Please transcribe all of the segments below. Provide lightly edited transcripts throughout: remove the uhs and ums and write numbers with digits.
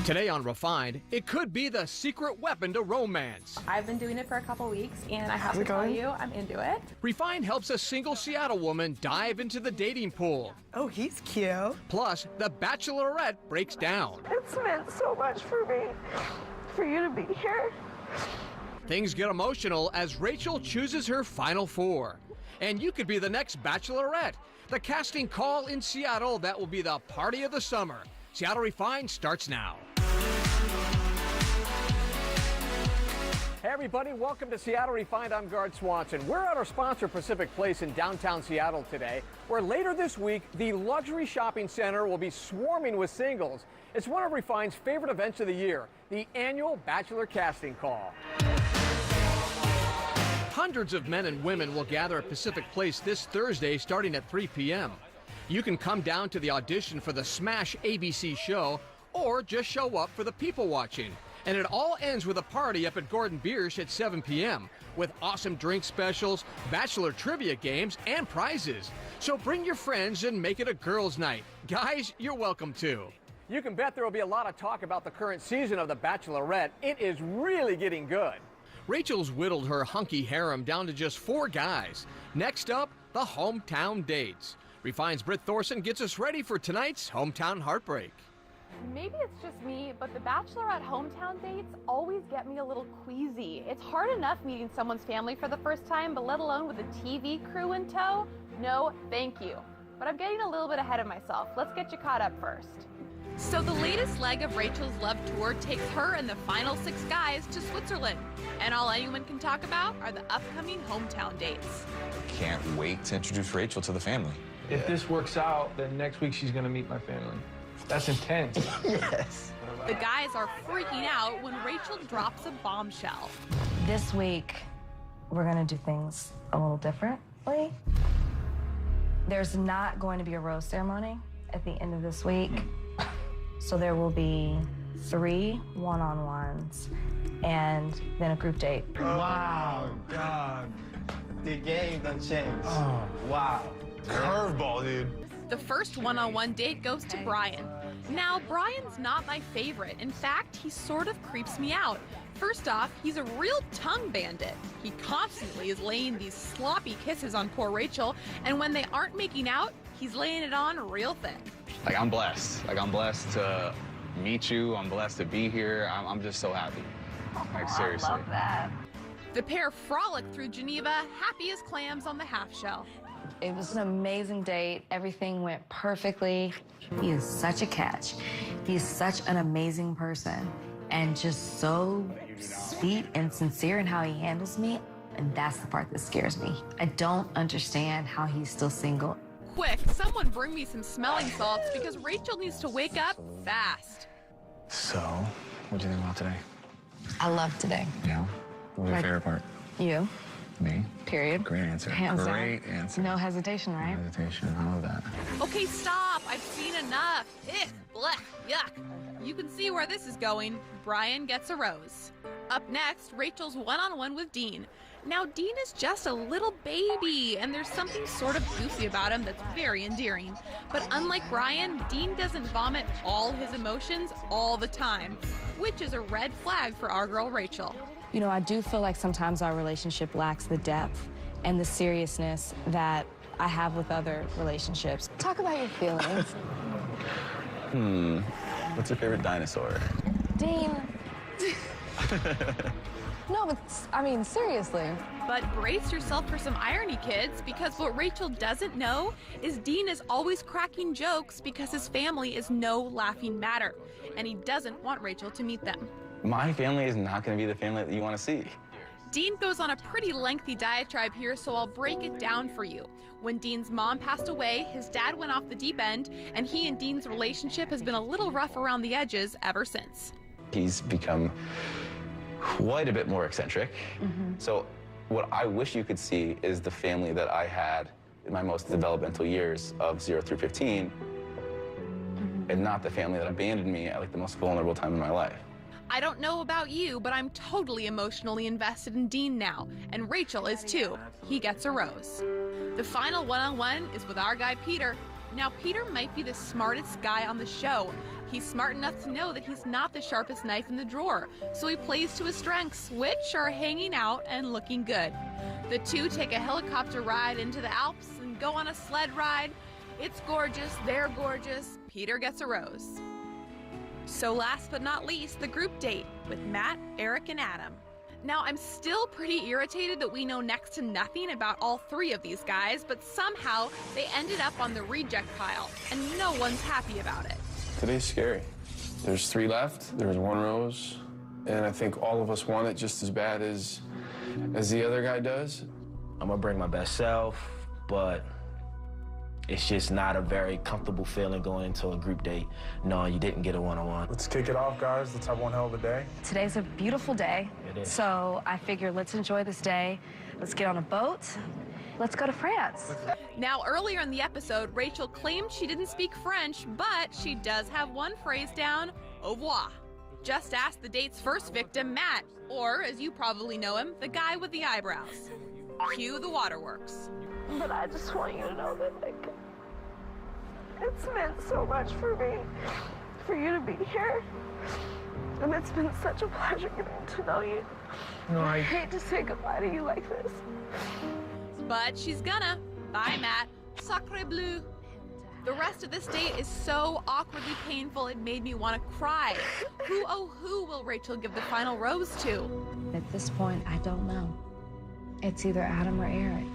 Today on Refined, it could be the secret weapon to romance. I've been doing it for a couple weeks, and I have to tell you, I'm into it. Refined helps a single Seattle woman dive into the dating pool. Oh, he's cute. Plus, the Bachelorette breaks down. It's meant so much for me, for you to be here. Things get emotional as Rachel chooses her final four. And you could be the next Bachelorette. The casting call in Seattle, that will be the party of the summer. Seattle Refined starts now. Hey everybody, welcome to Seattle Refined. I'm Gard Swanson. We're at our sponsor Pacific Place in downtown Seattle today, where later this week, the luxury shopping center will be swarming with singles. It's one of Refined's favorite events of the year, the annual Bachelor casting call. Hundreds of men and women will gather at Pacific Place this Thursday starting at 3 p.m. You can come down to the audition for the Smash ABC show or just show up for the people watching. And it all ends with a party up at Gordon Biersch at 7 p.m. with awesome drink specials, Bachelor trivia games, and prizes. So bring your friends and make it a girls' night. Guys, you're welcome too. You can bet there will be a lot of talk about the current season of The Bachelorette. It is really getting good. Rachel's whittled her hunky harem down to just 4 guys. Next up, the hometown dates. Refined's Britt Thorson gets us ready for tonight's hometown heartbreak. Maybe it's just me, but the Bachelorette hometown dates always get me a little queasy. It's hard enough meeting someone's family for the first time, but let alone with a TV crew in tow? No, thank you. But I'm getting a little bit ahead of myself. Let's get you caught up first. So the latest leg of Rachel's love tour takes her and the final 6 guys to Switzerland. And all anyone can talk about are the upcoming hometown dates. Can't wait to introduce Rachel to the family. If this works out, then next week she's gonna meet my family. That's intense. Yes. The guys are freaking out when Rachel drops a bombshell. This week, we're gonna do things a little differently. There's not going to be a rose ceremony at the end of this week. So there will be 3 one-on-ones and then a group date. Wow, God. The game done changed. Oh. Wow. Curveball, dude. The first one-on-one date goes to Brian. Now, Brian's not my favorite. In fact, he sort of creeps me out. First off, he's a real tongue bandit. He constantly is laying these sloppy kisses on poor Rachel, and when they aren't making out, he's laying it on real thick. Like, I'm blessed. Like, I'm blessed to meet you. I'm blessed to be here. I'm just so happy. Like, seriously. I love that. The pair frolic through Geneva, happy as clams on the half shell. It was an amazing date. Everything went perfectly. He is such a catch. He's such an amazing person and just so sweet and sincere in how he handles me. And that's the part that scares me. I don't understand how he's still single. Quick, someone bring me some smelling salts because Rachel needs to wake up fast. So, what do you think about today? I love today. Yeah? What was your favorite part? You. Me? Period. Great answer. Hands down. Great answer. No hesitation, right? No hesitation. I love that. Okay, stop. I've seen enough. Blech, yuck. You can see where this is going. Brian gets a rose. Up next, Rachel's one-on-one with Dean. Now, Dean is just a little baby, and there's something sort of goofy about him that's very endearing. But unlike Brian, Dean doesn't vomit all his emotions all the time, which is a red flag for our girl Rachel. You know, I do feel like sometimes our relationship lacks the depth and the seriousness that I have with other relationships. Talk about your feelings. What's your favorite dinosaur? Dean. No, but I mean, seriously. But brace yourself for some irony, kids, because what Rachel doesn't know is Dean is always cracking jokes because his family is no laughing matter, and he doesn't want Rachel to meet them. My family is not going to be the family that you want to see. Dean goes on a pretty lengthy diatribe here, so I'll break it down for you. When Dean's mom passed away, his dad went off the deep end, and he and Dean's relationship has been a little rough around the edges ever since. He's become quite a bit more eccentric. So what I wish you could see is the family that I had in my most developmental years of 0 through 15, and not the family that abandoned me at like the most vulnerable time in my life. I don't know about you, but I'm totally emotionally invested in Dean now, and Rachel is too. He gets a rose. The final one-on-one is with our guy Peter. Now, Peter might be the smartest guy on the show, He's smart enough to know that he's not the sharpest knife in the drawer, so he plays to his strengths, which are hanging out and looking good. The two take a helicopter ride into the Alps and go on a sled ride. It's gorgeous, they're gorgeous, Peter gets a rose. So last but not least, the group date with Matt, Eric, and Adam. Now, I'm still pretty irritated that we know next to nothing about all three of these guys, but somehow they ended up on the reject pile, and no one's happy about it. Today's scary. There's 3 left, there's 1 rose, and I think all of us want it just as bad as the other guy does. I'm gonna bring my best self, but it's just not a very comfortable feeling going into a group date knowing you didn't get a one-on-one. Let's kick it off, guys. Let's have one hell of a day. Today's a beautiful day. It is. So I figure let's enjoy this day. Let's get on a boat. Let's go to France. Now, earlier in the episode, Rachel claimed she didn't speak French, but she does have one phrase down, au revoir. Just ask the date's first victim, Matt, or, as you probably know him, the guy with the eyebrows. Cue the waterworks. But I just want you to know that, like, it's meant so much for me, for you to be here. And it's been such a pleasure getting to know you. No, I hate to say goodbye to you like this. But she's gonna. Bye, Matt. Sacre bleu. The rest of this date is so awkwardly painful it made me want to cry. Who, oh who will Rachel give the final rose to? At this point, I don't know. It's either Adam or Eric.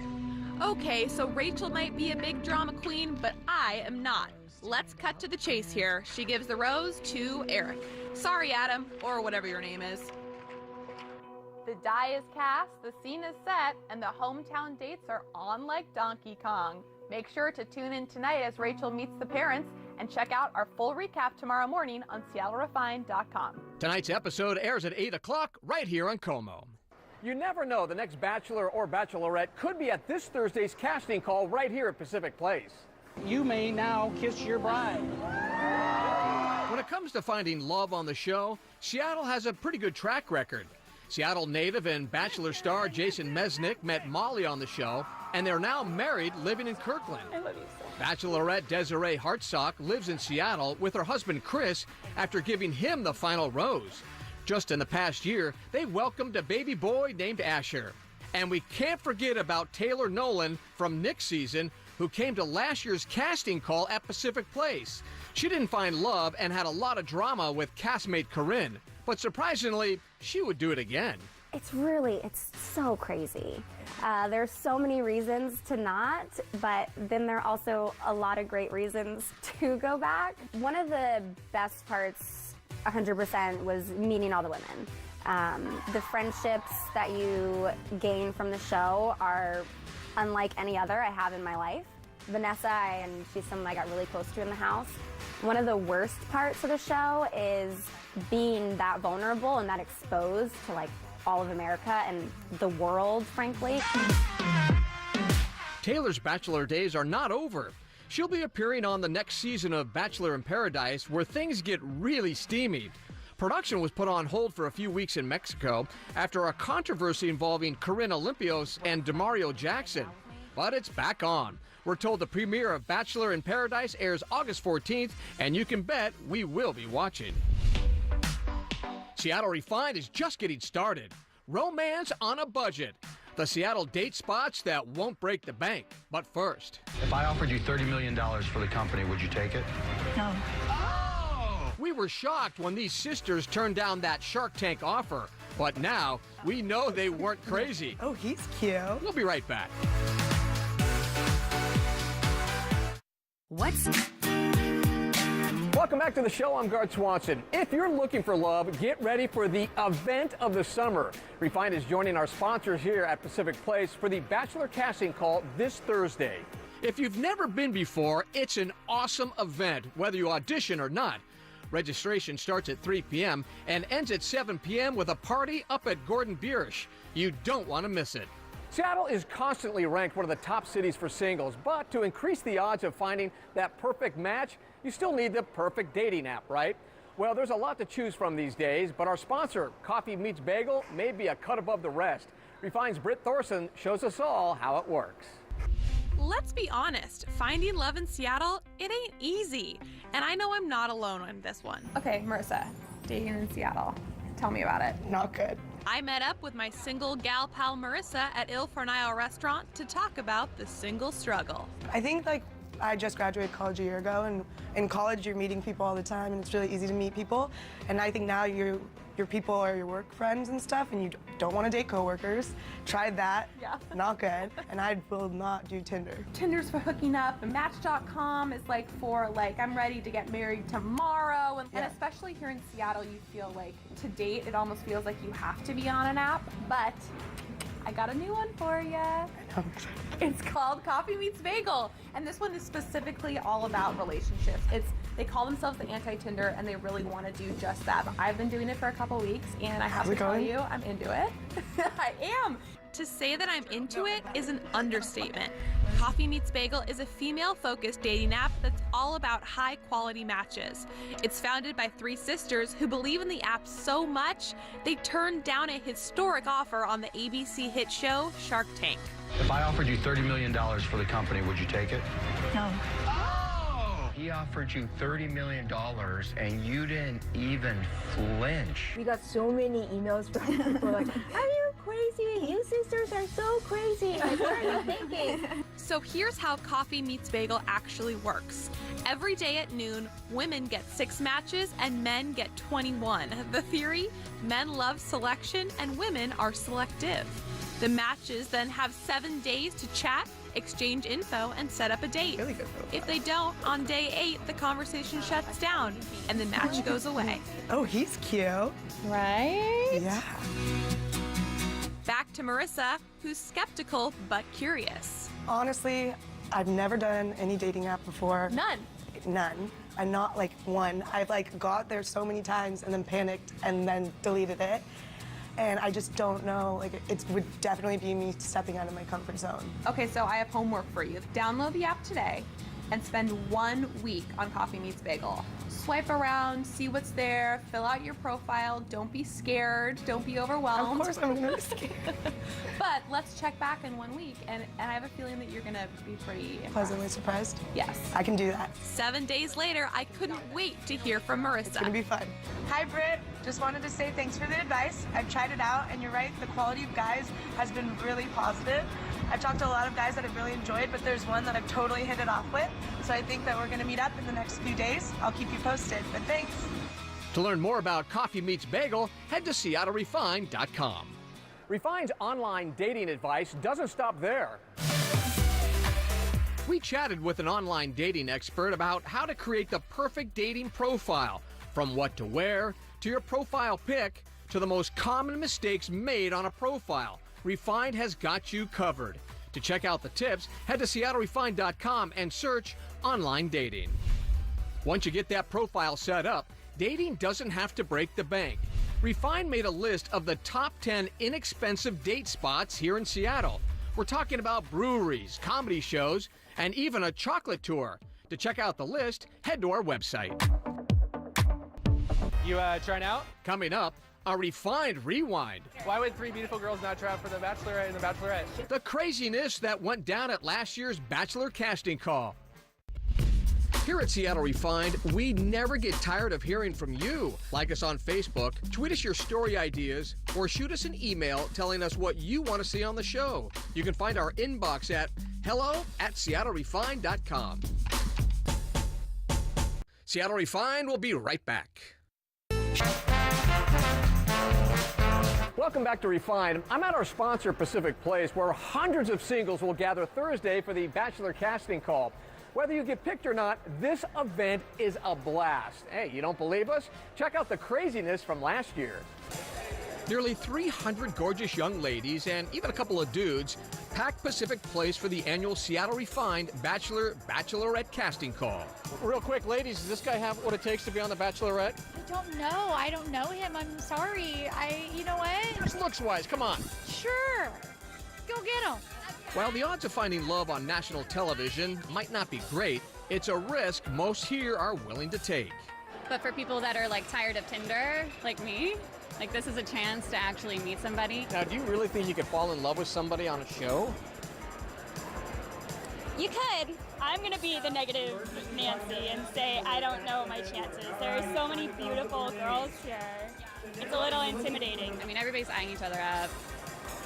Okay, so Rachel might be a big drama queen, but I am not. Let's cut to the chase here. She gives the rose to Eric. Sorry, Adam, or whatever your name is. The die is cast, the scene is set, and the hometown dates are on like Donkey Kong. Make sure to tune in tonight as Rachel meets the parents, and check out our full recap tomorrow morning on SeattleRefined.com. Tonight's episode airs at 8 o'clock right here on Como. You never know, the next Bachelor or Bachelorette could be at this Thursday's casting call right here at Pacific Place. You may now kiss your bride. When it comes to finding love on the show, Seattle has a pretty good track record. Seattle native and Bachelor star Jason Mesnick met Molly on the show, and they're now married, living in Kirkland. I love you so much. Bachelorette Desiree Hartsock lives in Seattle with her husband Chris after giving him the final rose. Just in the past year, they welcomed a baby boy named Asher. And we can't forget about Taylor Nolan from Nick's season, who came to last year's casting call at Pacific Place. She didn't find love and had a lot of drama with castmate Corinne, but surprisingly, she would do it again. It's so crazy. There's so many reasons to not, but then there are also a lot of great reasons to go back. One of the best parts, 100%, was meeting all the women. The friendships that you gain from the show are unlike any other I have in my life. Vanessa, she's someone I got really close to in the house. One of the worst parts of the show is being that vulnerable and that exposed to like all of America and the world, frankly. Taylor's Bachelor days are not over. She'll be appearing on the next season of Bachelor in Paradise, where things get really steamy. Production was put on hold for a few weeks in Mexico after a controversy involving Corinne Olympios and Demario Jackson. But it's back on. We're told the premiere of Bachelor in Paradise airs August 14th, and you can bet we will be watching. Seattle Refined is just getting started. Romance on a budget. The Seattle date spots that won't break the bank. But first, if I offered you $30 million for the company, would you take it? No. We were shocked when these sisters turned down that Shark Tank offer. But now, we know they weren't crazy. Oh, he's cute. We'll be right back. Welcome back to the show. I'm Gard Swanson. If you're looking for love, get ready for the event of the summer. Refined is joining our sponsors here at Pacific Place for the Bachelor casting call this Thursday. If you've never been before, it's an awesome event, whether you audition or not. Registration starts at 3 p.m. and ends at 7 p.m. with a party up at Gordon Biersch. You don't want to miss it. Seattle is constantly ranked one of the top cities for singles, but to increase the odds of finding that perfect match, you still need the perfect dating app, right? Well, there's a lot to choose from these days, but our sponsor, Coffee Meets Bagel, may be a cut above the rest. Refined's Britt Thorson shows us all how it works. Let's be honest, finding love in Seattle, it ain't easy. And I know I'm not alone on this one. Okay, Marissa, dating in Seattle. Tell me about it. Not good. I met up with my single gal pal Marissa at Il Fornaio restaurant to talk about the single struggle. I think I just graduated college a year ago, and in college you're meeting people all the time, and it's really easy to meet people. And I think now your people are your work friends and stuff, and you don't want to date coworkers. Tried that. Yeah. Not good. And I will not do Tinder. Tinder's for hooking up, and Match.com is like for I'm ready to get married tomorrow. And especially here in Seattle, you feel like to date, it almost feels like you have to be on an app. But I got a new one for you. It's called Coffee Meets Bagel. And this one is specifically all about relationships. They call themselves the anti-Tinder, and they really want to do just that. But I've been doing it for a couple weeks, and I have to tell you, I'm into it. I am. To say that I'm into it is an understatement. Coffee Meets Bagel is a female-focused dating app that's all about high-quality matches. It's founded by three sisters who believe in the app so much, they turned down a historic offer on the ABC hit show Shark Tank. If I offered you $30 million for the company, would you take it? No. He offered you $30 million and you didn't even flinch. We got so many emails from people like, are you crazy? You sisters are so crazy. Like, what are you thinking? So here's how Coffee Meets Bagel actually works. Every day at noon, women get 6 matches and men get 21. The theory? Men love selection and women are selective. The matches then have 7 days to chat, exchange info, and set up a date. Really good. If they don't, on day 8, the conversation shuts down and the match goes away. Oh, he's cute. Right? Yeah. Back to Marissa, who's skeptical but curious. Honestly, I've never done any dating app before. None. I'm not one. I've got there so many times and then panicked and then deleted it. And I just don't know, it would definitely be me stepping out of my comfort zone. Okay, so I have homework for you. Download the app today and spend 1 week on Coffee Meets Bagel. Swipe around, see what's there, fill out your profile, don't be scared, don't be overwhelmed. Of course I'm gonna be scared. But let's check back in 1 week, and I have a feeling that you're gonna be pretty impressed. Pleasantly surprised? Yes. I can do that. 7 days later, I couldn't wait to hear from Marissa. It's gonna be fun. Hi, Britt. Just wanted to say thanks for the advice. I've tried it out, and you're right, the quality of guys has been really positive. I've talked to a lot of guys that I've really enjoyed, but there's one that I've totally hit it off with. So I think that we're gonna meet up in the next few days. I'll keep you posted, but thanks. To learn more about Coffee Meets Bagel, head to SeattleRefined.com. Refine's online dating advice doesn't stop there. We chatted with an online dating expert about how to create the perfect dating profile, from what to wear, to your profile pic, to the most common mistakes made on a profile. Refined has got you covered. To check out the tips, head to SeattleRefined.com and search online dating. Once you get that profile set up, dating doesn't have to break the bank. Refined made a list of the top 10 inexpensive date spots here in Seattle. We're talking about breweries, comedy shows, and even a chocolate tour. To check out the list, head to our website. You trying out? Coming up, a Refined Rewind. Why would 3 beautiful girls not try out for the Bachelorette and the Bachelorette? The craziness that went down at last year's Bachelor casting call. Here at Seattle Refined, we never get tired of hearing from you. Like us on Facebook, tweet us your story ideas, or shoot us an email telling us what you want to see on the show. You can find our inbox at hello@SeattleRefined.com. Seattle Refined will be right back. Welcome back to Refined. I'm at our sponsor, Pacific Place, where hundreds of singles will gather Thursday for the Bachelor casting call. Whether you get picked or not, this event is a blast. Hey, you don't believe us? Check out the craziness from last year. Nearly 300 gorgeous young ladies and even a couple of dudes packed Pacific Place for the annual Seattle Refined Bachelorette casting call. Real quick, ladies, does this guy have what it takes to be on the Bachelorette? I don't know. I don't know him. I'm sorry. You know what? Just looks-wise, come on. Sure. Go get him. While the odds of finding love on national television might not be great, it's a risk most here are willing to take. But for people that are tired of Tinder, like me, this is a chance to actually meet somebody. Now, do you really think you could fall in love with somebody on a show? You could. I'm going to be the negative Nancy and say I don't know my chances. There are so many beautiful girls here. It's a little intimidating. I mean, everybody's eyeing each other up.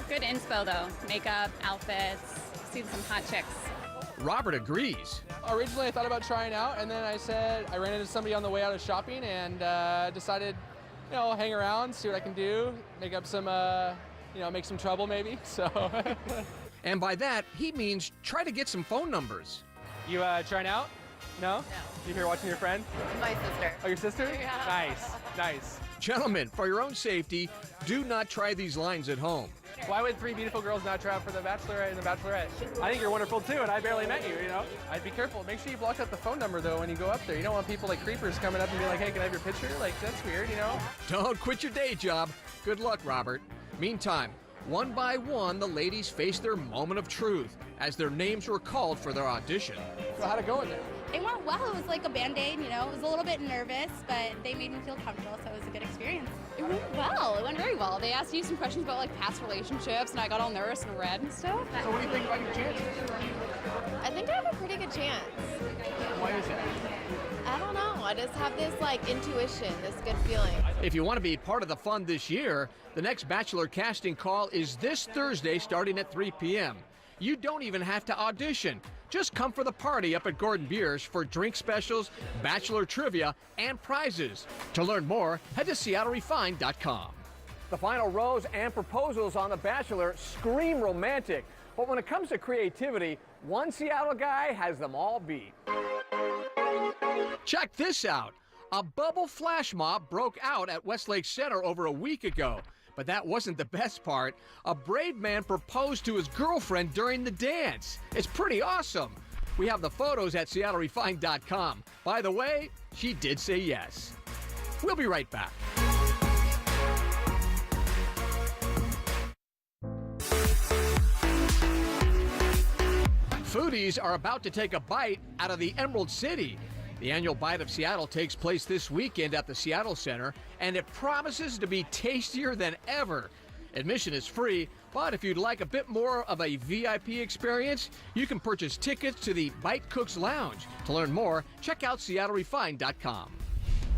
Good inspo, though. Makeup, outfits, see some hot chicks. Robert agrees. Originally, I thought about trying out, and then I ran into somebody on the way out of shopping and decided, hang around, see what I can do, make up some, make some trouble maybe, so. And by that, he means try to get some phone numbers. You trying out? No? You here watching your friend? My sister. Oh, your sister? Yeah. Nice, nice. Gentlemen, for your own safety, do not try these lines at home. Why would three beautiful girls not try out for the Bachelorette and the Bachelorette? I think you're wonderful too, and I barely met you, I'd be careful. Make sure you block out the phone number, though, when you go up there. You don't want people like creepers coming up and be like, hey, can I have your picture? Like, that's weird, Don't quit your day job. Good luck, Robert. Meantime, one by one, the ladies faced their moment of truth as their names were called for their audition. So how'd it go in there? It went well. It was like a Band-Aid, It was a little bit nervous, but they made me feel comfortable, so it was a good experience. It went well. It went very well. They asked you some questions about like past relationships, and I got all nervous and red and stuff. So what do you think about your chances? I think I have a pretty good chance. Why is that? I don't know. I just have this intuition, this good feeling. If you want to be part of the fun this year, the next Bachelor casting call is this Thursday starting at 3 p.m. You don't even have to audition. Just come for the party up at Gordon Bier's for drink specials, Bachelor trivia, and prizes. To learn more, head to SeattleRefined.com. The final rose and proposals on The Bachelor scream romantic. But when it comes to creativity, one Seattle guy has them all beat. Check this out. A bubble flash mob broke out at Westlake Center over a week ago. But that wasn't the best part. A brave man proposed to his girlfriend during the dance. It's pretty awesome. We have the photos at SeattleRefined.com. By the way, she did say yes. We'll be right back. Foodies are about to take a bite out of the Emerald City. The annual Bite of Seattle takes place this weekend at the Seattle Center, and it promises to be tastier than ever. Admission is free, but if you'd like a bit more of a VIP experience, you can purchase tickets to the Bite Cooks Lounge. To learn more, check out SeattleRefined.com.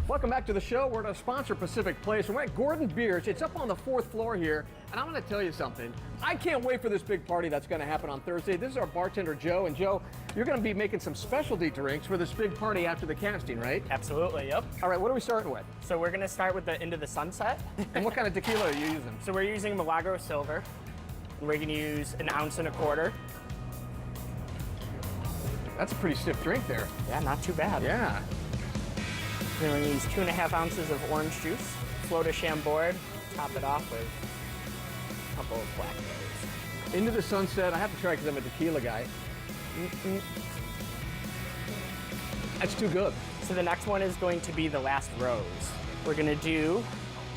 Welcome back to the show. We're at our sponsor, Pacific Place, and we're at Gordon Bier's. It's up on the 4th floor here, and I'm going to tell you something. I can't wait for this big party that's going to happen on Thursday. This is our bartender, Joe, and Joe, you're going to be making some specialty drinks for this big party after the casting, right? Absolutely, yep. All right, what are we starting with? So we're going to start with the Into the Sunset. And what kind of tequila are you using? So we're using Milagro Silver. We're going to use 1.25 ounces. That's a pretty stiff drink there. Yeah, not too bad. Yeah. Then we're going to use 2.5 ounces of orange juice, float a Chambord, top it off with a couple of blackberries. Into the Sunset, I have to try because I'm a tequila guy. That's too good. So the next one is going to be the Last Rose. We're going to do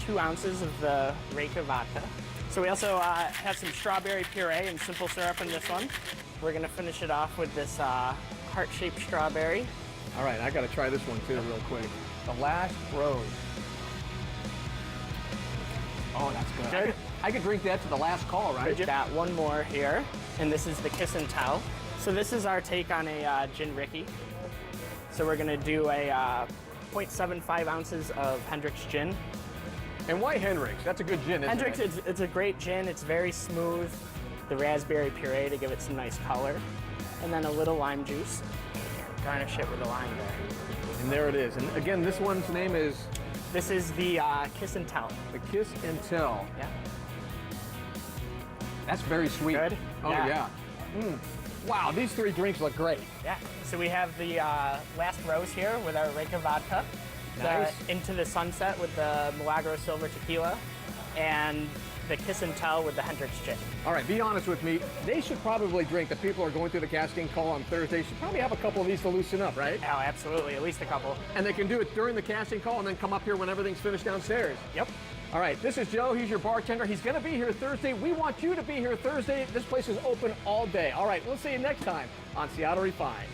2 ounces of the Reyka vodka. So we also have some strawberry puree and simple syrup in this one. We're going to finish it off with this heart-shaped strawberry. All right, I got to try this one too real quick. The Last Rose. Oh, that's good. I could drink that to the last call, right? We've got one more here, and this is the Kiss and Tell. So this is our take on a Gin Ricky. So we're gonna do a 0.75 ounces of Hendrick's gin. And why Hendrick's? That's a good gin, isn't Hendrick's, it? it's a great gin. It's very smooth. The raspberry puree to give it some nice color. And then a little lime juice. Garnish it with a lime there. And there it is. And again, this one's name is? This is the Kiss and Tell. The Kiss and Tell. Yeah. That's very sweet. Good? Oh, yeah. Wow, these 3 drinks look great. Yeah. So we have the Last Rose here with our Reyka vodka. Nice. The Into the Sunset with the Milagro Silver tequila. And the Kiss and Tell with the Hendrick's gin. All right, be honest with me. They should probably drink. The people who are going through the casting call on Thursday should probably have a couple of these to loosen up, right? Oh, absolutely. At least a couple. And they can do it during the casting call and then come up here when everything's finished downstairs. Yep. All right, this is Joe. He's your bartender. He's going to be here Thursday. We want you to be here Thursday. This place is open all day. All right, we'll see you next time on Seattle Refined.